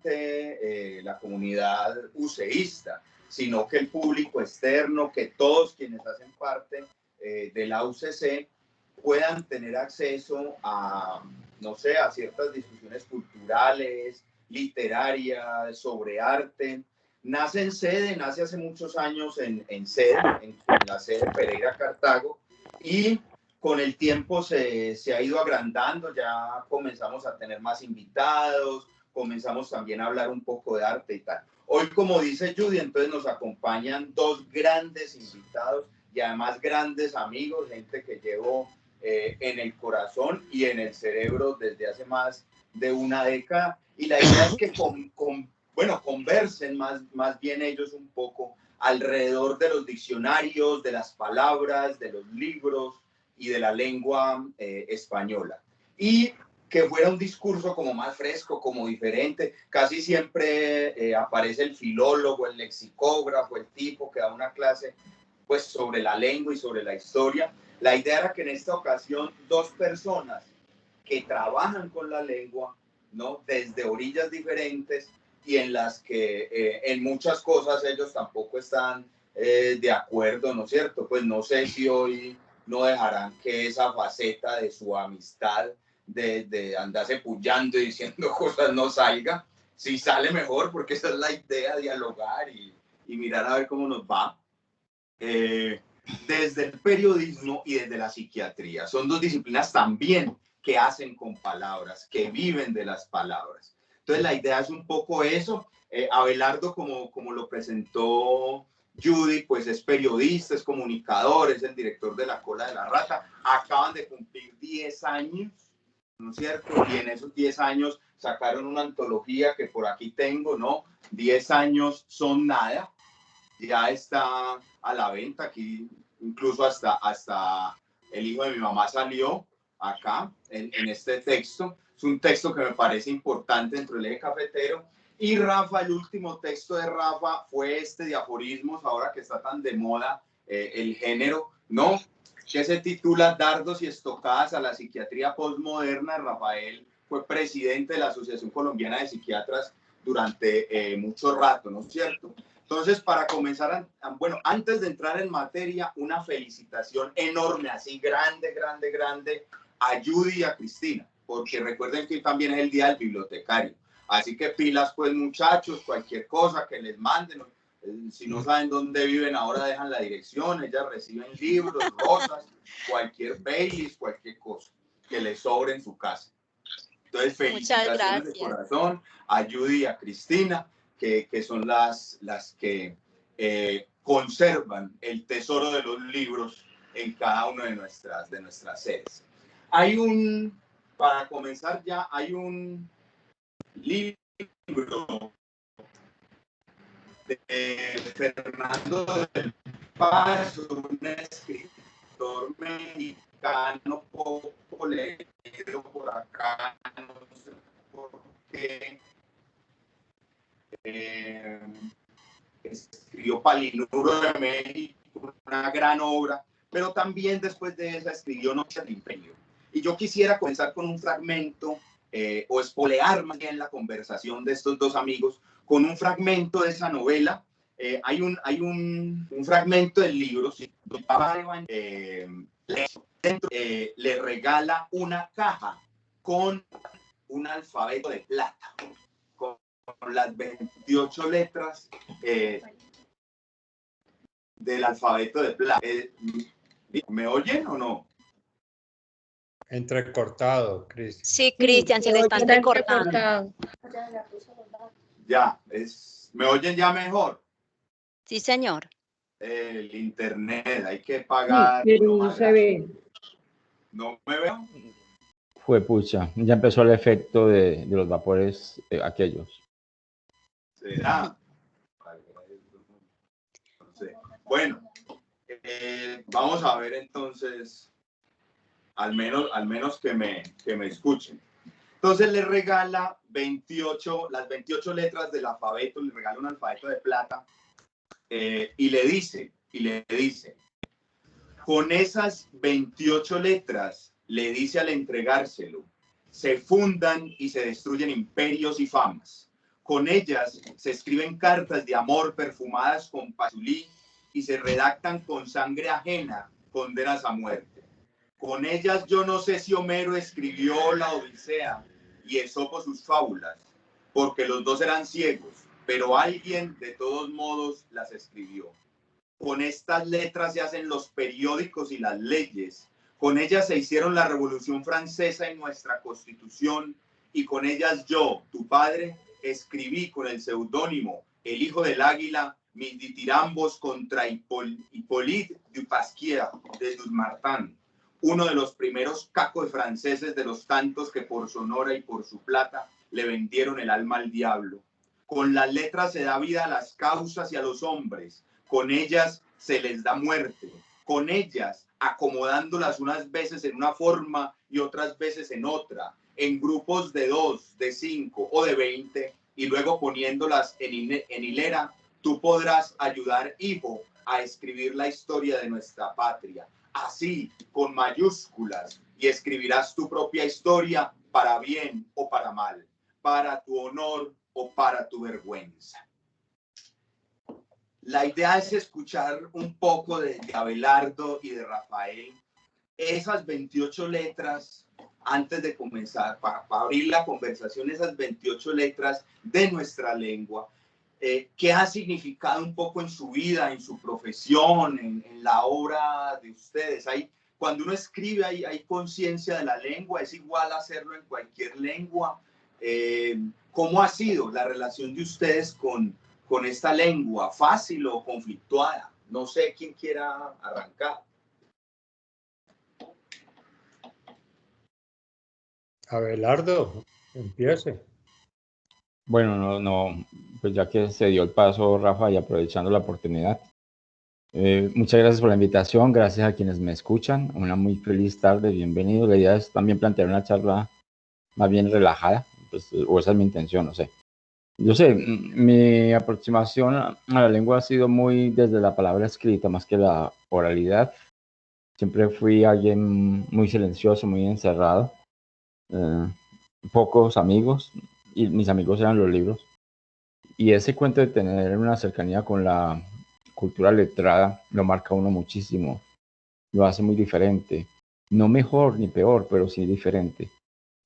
solamente la comunidad uceísta, sino que el público externo, que todos quienes hacen parte de la UCC puedan tener acceso a, no sé, a ciertas discusiones culturales, literarias, sobre arte. Nace en sede, nace hace muchos años en sede, en la sede Pereira Cartago, y con el tiempo se ha ido agrandando, ya comenzamos a tener más invitados, comenzamos también a hablar un poco de arte y tal. Hoy, como dice Judy, entonces nos acompañan dos grandes invitados y además grandes amigos, gente que llevo en el corazón y en el cerebro desde hace más de una década. Y la idea es que conversen más bien ellos un poco alrededor de los diccionarios, de las palabras, de los libros y de la lengua española. Y que fuera un discurso como más fresco, como diferente. Casi siempre aparece el filólogo, el lexicógrafo, el tipo que da una clase pues sobre la lengua y sobre la historia. La idea era que en esta ocasión dos personas que trabajan con la lengua, ¿no? Desde orillas diferentes y en las que en muchas cosas ellos tampoco están de acuerdo, ¿no es cierto? Pues no sé si hoy no dejarán que esa faceta de su amistad, de andarse pullando y diciendo cosas no salga. Si sale mejor, porque esa es la idea, dialogar y mirar a ver cómo nos va. Desde el periodismo y desde la psiquiatría. Son dos disciplinas también que hacen con palabras, que viven de las palabras. Entonces la idea es un poco eso. Abelardo, como lo presentó Judy, pues es periodista, es comunicador, es el director de La Cola de la Rata. Acaban de cumplir 10 años, ¿no es cierto? Y en esos 10 años sacaron una antología que por aquí tengo, ¿no? 10 años son nada. Ya está a la venta aquí, incluso hasta el hijo de mi mamá salió acá en este texto. Es un texto que me parece importante dentro del eje cafetero. Y Rafa, el último texto de Rafa fue este de aforismos, ahora que está tan de moda el género, ¿no? Que se titula Dardos y estocadas a la psiquiatría postmoderna. Rafael fue presidente de la Asociación Colombiana de Psiquiatras durante mucho rato, ¿no es cierto? Entonces, para comenzar, bueno, antes de entrar en materia, una felicitación enorme, así grande, grande, grande, a Judy y a Cristina, porque recuerden que también es el Día del Bibliotecario. Así que pilas, pues, muchachos, cualquier cosa que les manden, si no saben dónde viven ahora, dejan la dirección, ellas reciben libros, rosas, cualquier Baileys, cualquier cosa que les sobre en su casa. Entonces, felicitaciones de corazón a Judy y a Cristina, que son las que conservan el tesoro de los libros en cada una de nuestras sedes. Para comenzar ya, hay un libro de Fernando del Paz, un escritor mexicano poco leído por acá, no sé por qué. Escribió Palinuro de México, una gran obra, pero también después de esa escribió Noche del Imperio. Y yo quisiera comenzar con un fragmento, o espolear más bien la conversación de estos dos amigos, con un fragmento de esa novela. Hay un fragmento del libro, le regala una caja con un alfabeto de plata, con las 28 letras del alfabeto de plata. ¿Me oyen o no? Entrecortado, Cristian. Sí, Cristian, se le está entrecortando. Ya, ¿me oyen ya mejor? Sí, señor. El internet, hay que pagar. Sí, pero no se ve. ¿No me veo? Fue pucha, ya empezó el efecto de los vapores aquellos. ¿Será? No sé. Bueno, vamos a ver entonces, al menos que me escuchen. Entonces le regala las 28 letras del alfabeto, le regala un alfabeto de plata y le dice, con esas 28 letras, le dice al entregárselo, se fundan y se destruyen imperios y famas. Con ellas se escriben cartas de amor perfumadas con pachulí y se redactan con sangre ajena condenas a muerte. Con ellas yo no sé si Homero escribió la Odisea y Esopo sus fábulas, porque los dos eran ciegos, pero alguien de todos modos las escribió. Con estas letras se hacen los periódicos y las leyes. Con ellas se hicieron la Revolución Francesa y nuestra Constitución, y con ellas yo, tu padre, escribí con el seudónimo El Hijo del Águila mis ditirambos contra Hippolyte du Pasquier de Dusmartin, uno de los primeros cacos franceses de los tantos que por su honor y por su plata le vendieron el alma al diablo. Con las letras se da vida a las causas y a los hombres. Con ellas se les da muerte. Con ellas, acomodándolas unas veces en una forma y otras veces en otra, en grupos de 2, de 5 o de 20, y luego poniéndolas en hilera, tú podrás ayudar, hijo, a escribir la historia de nuestra patria. Así, con mayúsculas, y escribirás tu propia historia para bien o para mal, para tu honor o para tu vergüenza. La idea es escuchar un poco de Abelardo y de Rafael, esas 28 letras, antes de comenzar, para abrir la conversación, esas 28 letras de nuestra lengua, ¿qué ha significado un poco en su vida, en su profesión, en la obra de ustedes? Cuando uno escribe hay conciencia de la lengua, es igual hacerlo en cualquier lengua. ¿Cómo ha sido la relación de ustedes con esta lengua? ¿Fácil o conflictuada? No sé quién quiera arrancar. Abelardo, empiece. Bueno, pues ya que se dio el paso, Rafa, y aprovechando la oportunidad, muchas gracias por la invitación, gracias a quienes me escuchan, una muy feliz tarde, bienvenido. La idea es también plantear una charla más bien relajada, pues, o esa es mi intención, no sé. Yo sé, mi aproximación a la lengua ha sido muy desde la palabra escrita, más que la oralidad. Siempre fui alguien muy silencioso, muy encerrado, pocos amigos, y mis amigos eran los libros. Y ese cuento de tener una cercanía con la cultura letrada lo marca uno muchísimo, lo hace muy diferente, no mejor ni peor, pero sí diferente.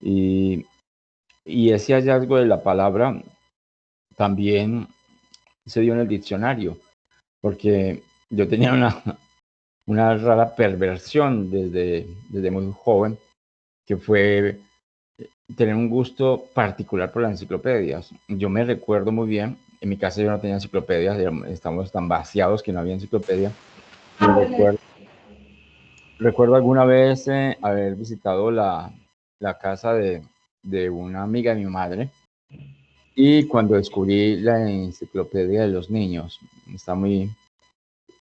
Y ese hallazgo de la palabra también se dio en el diccionario, porque yo tenía una rara perversión desde muy joven, que fue tener un gusto particular por las enciclopedias. Yo me recuerdo muy bien, en mi casa yo no tenía enciclopedias, estábamos tan vaciados que no había enciclopedia. Recuerdo alguna vez haber visitado la casa de una amiga de mi madre, y cuando descubrí la enciclopedia de los niños, está muy...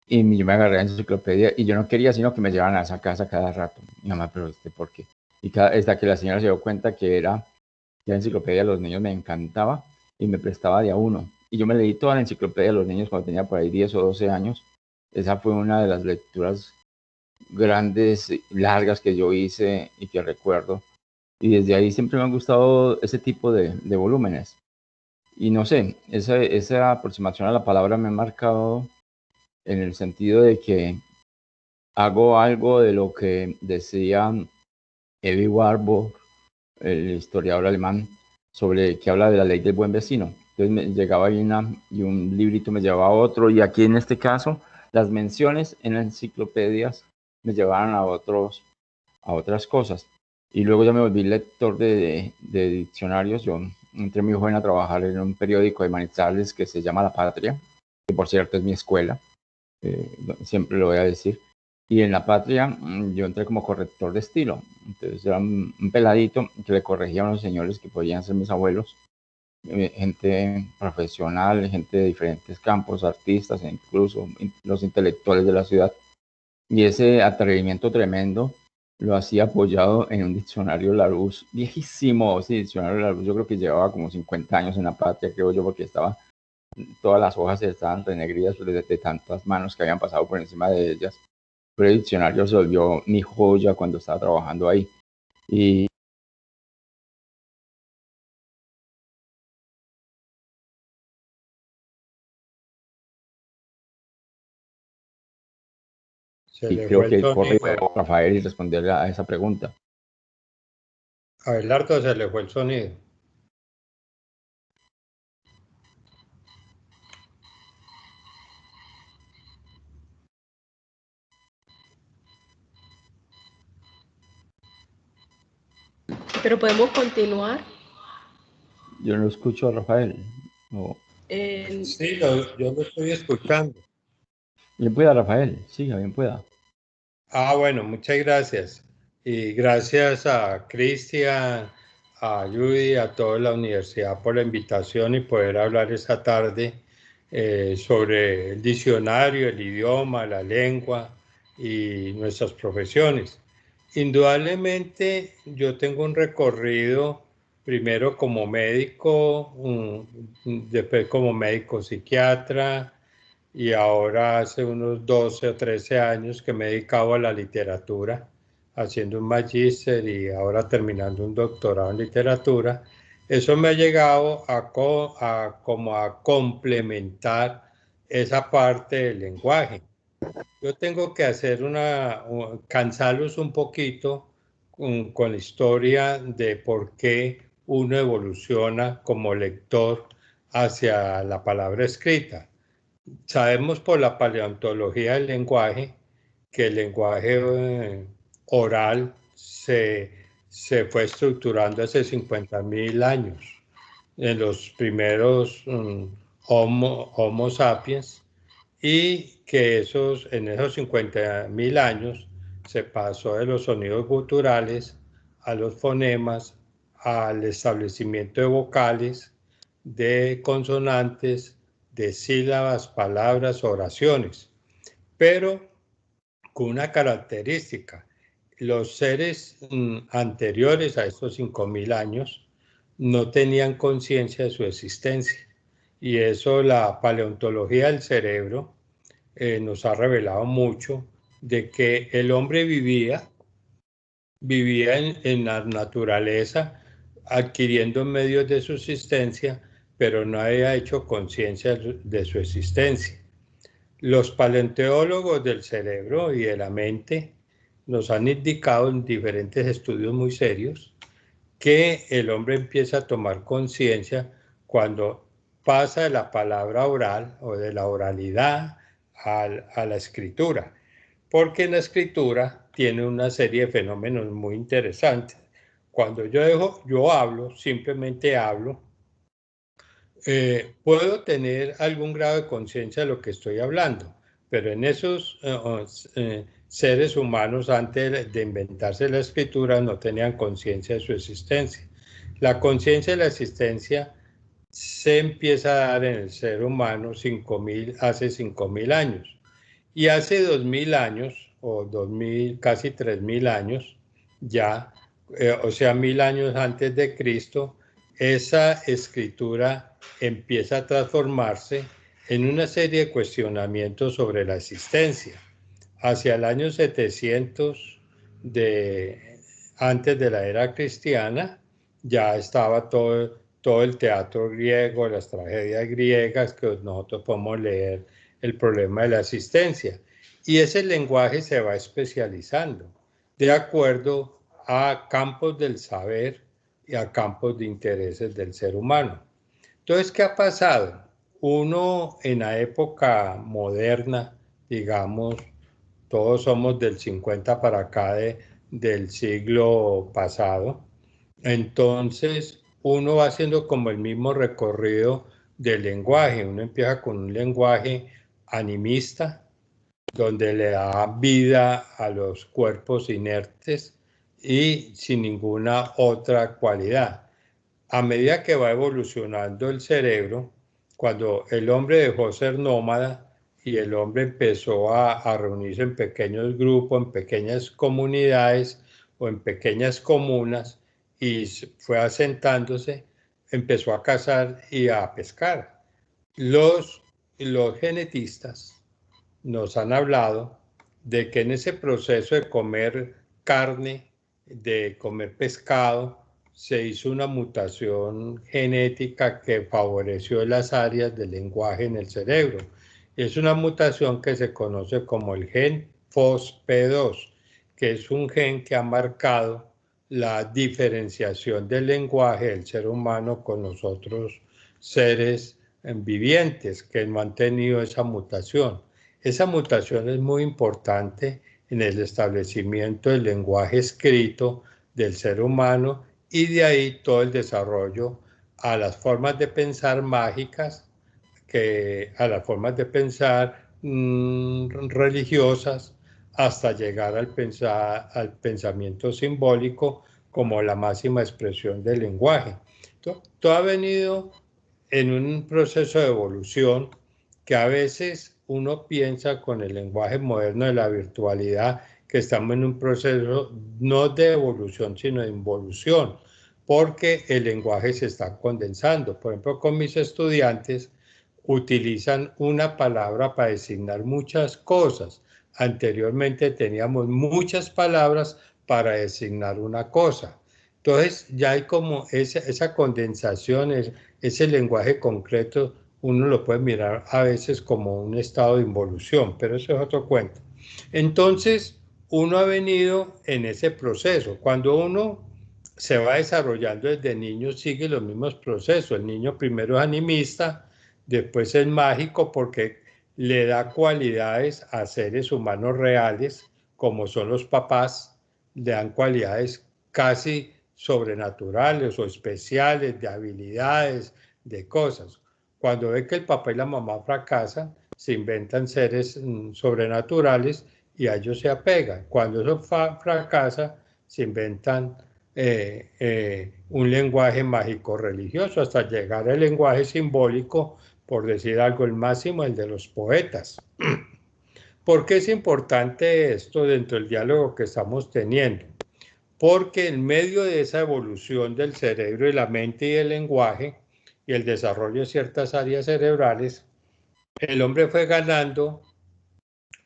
Y yo me agarré la enciclopedia y yo no quería sino que me llevaran a esa casa cada rato. Mi mamá, pero ¿por qué? Y hasta que la señora se dio cuenta que era la enciclopedia de los niños, me encantaba y me prestaba de a uno. Y yo me leí toda la enciclopedia de los niños cuando tenía por ahí 10 o 12 años. Esa fue una de las lecturas grandes, largas que yo hice y que recuerdo. Y desde ahí siempre me han gustado ese tipo de volúmenes. Y no sé, esa aproximación a la palabra me ha marcado en el sentido de que hago algo de lo que decía Evi Warburg, el historiador alemán, sobre que habla de la ley del buen vecino. Entonces me llegaba ahí y un librito me llevaba a otro, y aquí en este caso las menciones en las enciclopedias me llevaban a otras cosas. Y luego ya me volví lector de diccionarios. Yo entré muy joven a trabajar en un periódico de Manizales que se llama La Patria, que por cierto es mi escuela, siempre lo voy a decir. Y en La Patria yo entré como corrector de estilo. Entonces era un peladito que le corregía a unos señores que podían ser mis abuelos, gente profesional, gente de diferentes campos, artistas e incluso los intelectuales de la ciudad. Y ese atrevimiento tremendo lo hacía apoyado en un diccionario Larousse, viejísimo, sí, diccionario Larousse. Yo creo que llevaba como 50 años en La Patria, creo yo, porque todas las hojas estaban renegridas de tantas manos que habían pasado por encima de ellas. Pero el diccionario se volvió mi joya cuando estaba trabajando ahí. Y Y creo que corre Rafael y responderle a esa pregunta. Abelardo, se le fue el sonido. Pero podemos continuar. Yo no escucho a Rafael. No. Sí, yo lo estoy escuchando. Bien pueda, Rafael. Siga, bien pueda. Bueno, muchas gracias. Y gracias a Cristian, a Judy, a toda la universidad por la invitación y poder hablar esta tarde sobre el diccionario, el idioma, la lengua y nuestras profesiones. Indudablemente yo tengo un recorrido primero como médico, después como médico psiquiatra, y ahora hace unos 12 o 13 años que me he dedicado a la literatura, haciendo un magíster y ahora terminando un doctorado en literatura. Eso me ha llegado como a complementar esa parte del lenguaje. Yo tengo que hacer cansarlos un poquito con la historia de por qué uno evoluciona como lector hacia la palabra escrita. Sabemos por la paleontología del lenguaje que el lenguaje oral se fue estructurando hace 50.000 años. En los primeros homo sapiens, y que en esos 50.000 años se pasó de los sonidos guturales a los fonemas, al establecimiento de vocales, de consonantes, de sílabas, palabras, oraciones, pero con una característica. Los seres anteriores a estos 5.000 años no tenían conciencia de su existencia, y eso la paleontología del cerebro nos ha revelado mucho, de que el hombre vivía en la naturaleza, adquiriendo medios de subsistencia, pero no había hecho conciencia de su existencia. Los paleontólogos del cerebro y de la mente nos han indicado en diferentes estudios muy serios que el hombre empieza a tomar conciencia cuando pasa de la palabra oral o de la oralidad a la escritura, porque en la escritura tiene una serie de fenómenos muy interesantes. Cuando yo hablo, simplemente hablo, puedo tener algún grado de conciencia de lo que estoy hablando, pero en esos seres humanos antes de inventarse la escritura no tenían conciencia de su existencia. La conciencia de la existencia se empieza a dar en el ser humano hace 5.000 años. Y hace 2.000 años, o 2.000, casi 3.000 años, ya, o sea, 1.000 años antes de Cristo, esa escritura empieza a transformarse en una serie de cuestionamientos sobre la existencia. Hacia el año 700 antes de la era cristiana, ya estaba todo el teatro griego, las tragedias griegas, que nosotros podemos leer el problema de la existencia. Y ese lenguaje se va especializando de acuerdo a campos del saber y a campos de intereses del ser humano. Entonces, ¿qué ha pasado? Uno en la época moderna, digamos, todos somos del 50 para acá del siglo pasado, entonces uno va haciendo como el mismo recorrido del lenguaje. Uno empieza con un lenguaje animista, donde le da vida a los cuerpos inertes y sin ninguna otra cualidad. A medida que va evolucionando el cerebro, cuando el hombre dejó ser nómada y el hombre empezó a reunirse en pequeños grupos, en pequeñas comunidades o en pequeñas comunas, y fue asentándose, empezó a cazar y a pescar. Los genetistas nos han hablado de que en ese proceso de comer carne, de comer pescado, se hizo una mutación genética que favoreció las áreas del lenguaje en el cerebro. Es una mutación que se conoce como el gen FOSP2, que es un gen que ha marcado la diferenciación del lenguaje del ser humano con los otros seres vivientes que no han tenido esa mutación. Esa mutación es muy importante en el establecimiento del lenguaje escrito del ser humano y de ahí todo el desarrollo a las formas de pensar mágicas, a las formas de pensar religiosas, hasta llegar al pensamiento simbólico como la máxima expresión del lenguaje. Todo ha venido en un proceso de evolución que a veces uno piensa con el lenguaje moderno de la virtualidad que estamos en un proceso no de evolución sino de involución, porque el lenguaje se está condensando. Por ejemplo, con mis estudiantes utilizan una palabra para designar muchas cosas. Anteriormente teníamos muchas palabras para designar una cosa. Entonces ya hay como esa condensación, ese lenguaje concreto, uno lo puede mirar a veces como un estado de involución, pero eso es otro cuento. Entonces, uno ha venido en ese proceso. Cuando uno se va desarrollando desde niño, sigue los mismos procesos. El niño primero es animista, después es mágico porque le da cualidades a seres humanos reales, como son los papás, le dan cualidades casi sobrenaturales o especiales, de habilidades, de cosas. Cuando ve que el papá y la mamá fracasan, se inventan seres sobrenaturales y a ellos se apegan. Cuando eso fracasa, se inventan un lenguaje mágico religioso hasta llegar al lenguaje simbólico, por decir algo, el máximo, el de los poetas. ¿Por qué es importante esto dentro del diálogo que estamos teniendo? Porque en medio de esa evolución del cerebro y la mente y el lenguaje y el desarrollo de ciertas áreas cerebrales, el hombre fue ganando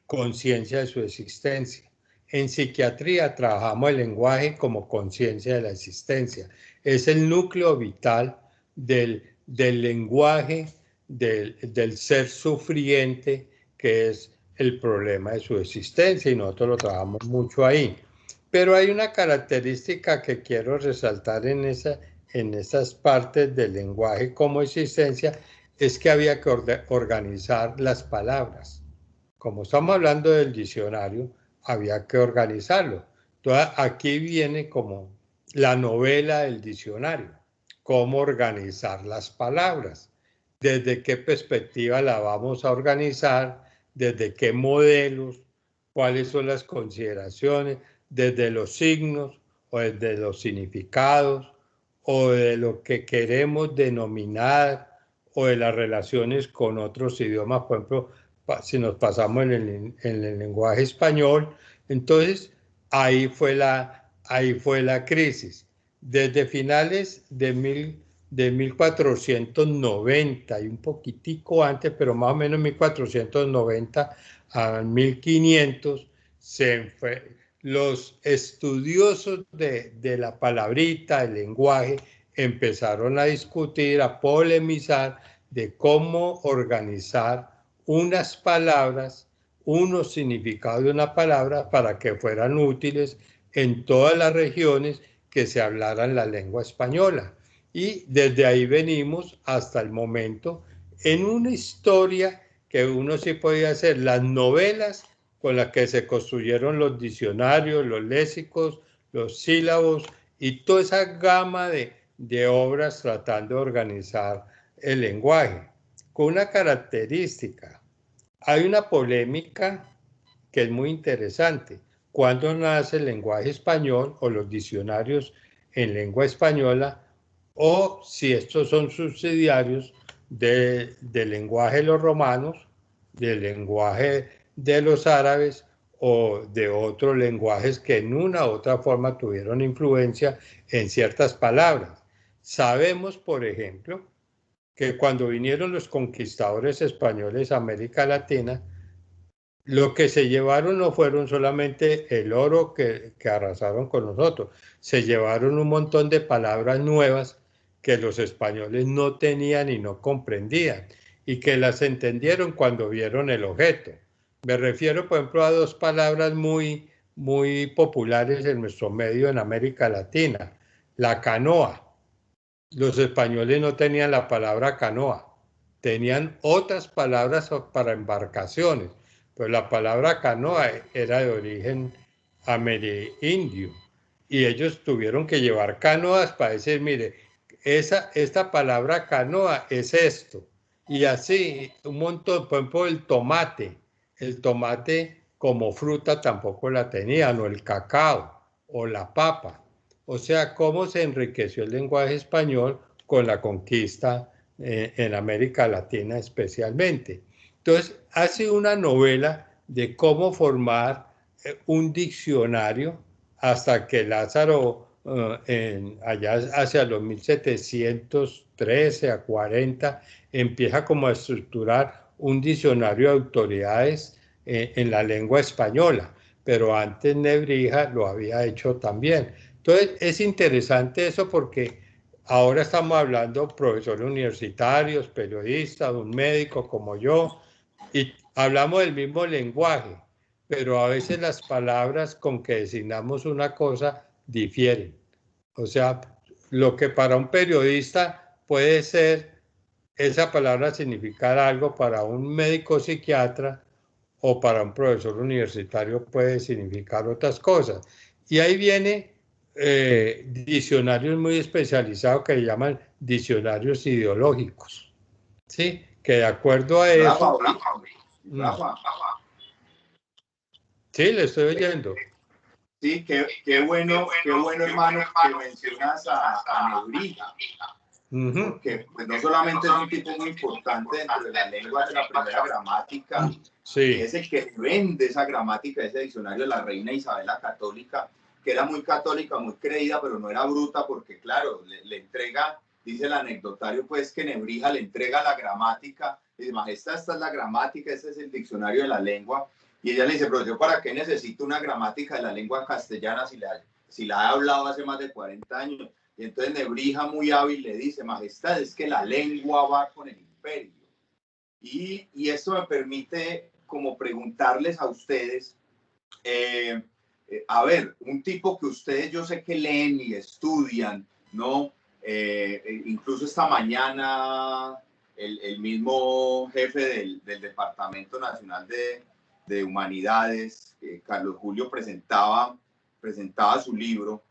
conciencia de su existencia. En psiquiatría trabajamos el lenguaje como conciencia de la existencia. Es el núcleo vital del lenguaje, del ser sufriente, que es el problema de su existencia, y nosotros lo trabajamos mucho ahí. Pero hay una característica que quiero resaltar en esas partes del lenguaje como existencia, es que había que organizar las palabras. Como estamos hablando del diccionario, había que organizarlo. Entonces, aquí viene como la novela del diccionario, cómo organizar las palabras, desde qué perspectiva la vamos a organizar, desde qué modelos, cuáles son las consideraciones, desde los signos o desde los significados o de lo que queremos denominar o de las relaciones con otros idiomas, por ejemplo, si nos pasamos en el lenguaje español. Entonces ahí fue la crisis. Desde finales de 1490 y un poquitico antes, pero más o menos 1490 a 1500, los estudiosos de la palabrita, el lenguaje, empezaron a discutir, a polemizar de cómo organizar unas palabras, unos significados de una palabra para que fueran útiles en todas las regiones que se hablaran la lengua española. Y desde ahí venimos hasta el momento en una historia que uno sí podía hacer, las novelas con las que se construyeron los diccionarios, los léxicos, los sílabos y toda esa gama de obras tratando de organizar el lenguaje. Con una característica, hay una polémica que es muy interesante. ¿Cuándo nace el lenguaje español o los diccionarios en lengua española, o si estos son subsidiarios del lenguaje de los romanos, del lenguaje de los árabes o de otros lenguajes que en una u otra forma tuvieron influencia en ciertas palabras? Sabemos, por ejemplo, que cuando vinieron los conquistadores españoles a América Latina, lo que se llevaron no fueron solamente el oro que arrasaron con nosotros, se llevaron un montón de palabras nuevas que los españoles no tenían y no comprendían, y que las entendieron cuando vieron el objeto. Me refiero, por ejemplo, a dos palabras muy populares en nuestro medio en América Latina. La canoa. Los españoles no tenían la palabra canoa, tenían otras palabras para embarcaciones, pero la palabra canoa era de origen amerindio y ellos tuvieron que llevar canoas para decir, mire, esta palabra canoa es esto. Y así, un montón, por ejemplo, el tomate como fruta tampoco la tenían, o el cacao, o la papa. O sea, cómo se enriqueció el lenguaje español con la conquista en América Latina especialmente. Entonces, hace una novela de cómo formar un diccionario hasta que Lázaro, allá hacia los 1713 a 40, empieza como a estructurar un diccionario de autoridades en la lengua española, pero antes Nebrija lo había hecho también. Entonces, es interesante eso porque ahora estamos hablando profesores universitarios, periodistas, un médico como yo, y hablamos del mismo lenguaje, pero a veces las palabras con que designamos una cosa difieren. O sea, lo que para un periodista puede ser, esa palabra significar algo, para un médico psiquiatra o para un profesor universitario puede significar otras cosas. Y ahí viene diccionarios muy especializados que llaman diccionarios ideológicos, ¿sí? Que de acuerdo a eso... Rafa. Sí, le estoy oyendo. Sí, qué bueno, hermano, que mencionas a Nebrija, porque pues, no solamente es un tipo muy importante dentro de la lengua de la primera gramática, sí, es el que vende esa gramática, ese diccionario de la reina Isabel la Católica, que era muy católica, muy creída, pero no era bruta, porque claro, le entrega, dice el anecdotario, pues que Nebrija le entrega la gramática, dice, majestad, esta es la gramática, este es el diccionario de la lengua. Y ella le dice, pero yo para qué necesito una gramática de la lengua castellana si la he hablado hace más de 40 años. Y entonces Nebrija, muy hábil, le dice, majestad, es que la lengua va con el imperio. Y esto me permite como preguntarles a ustedes, a ver, un tipo que ustedes yo sé que leen y estudian, ¿no? Incluso esta mañana el mismo jefe del Departamento Nacional de Humanidades, Carlos Julio, presentaba su libro,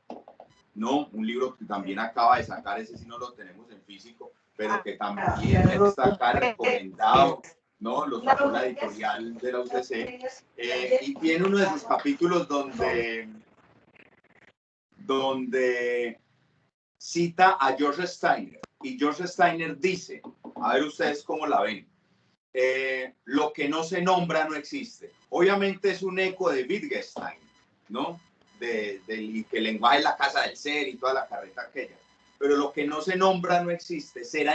¿no? Un libro que también acaba de sacar, ese sí no lo tenemos en físico, pero que también está acá recomendado, ¿no? Lo sacó la editorial de la UCC, y tiene uno de sus capítulos donde cita a George Steiner, y George Steiner dice, a ver ustedes cómo la ven, lo que no se nombra no existe. Obviamente es un eco de Wittgenstein, ¿no? Que el lenguaje es la casa del ser y toda la carreta aquella. Pero lo que no se nombra no existe. Será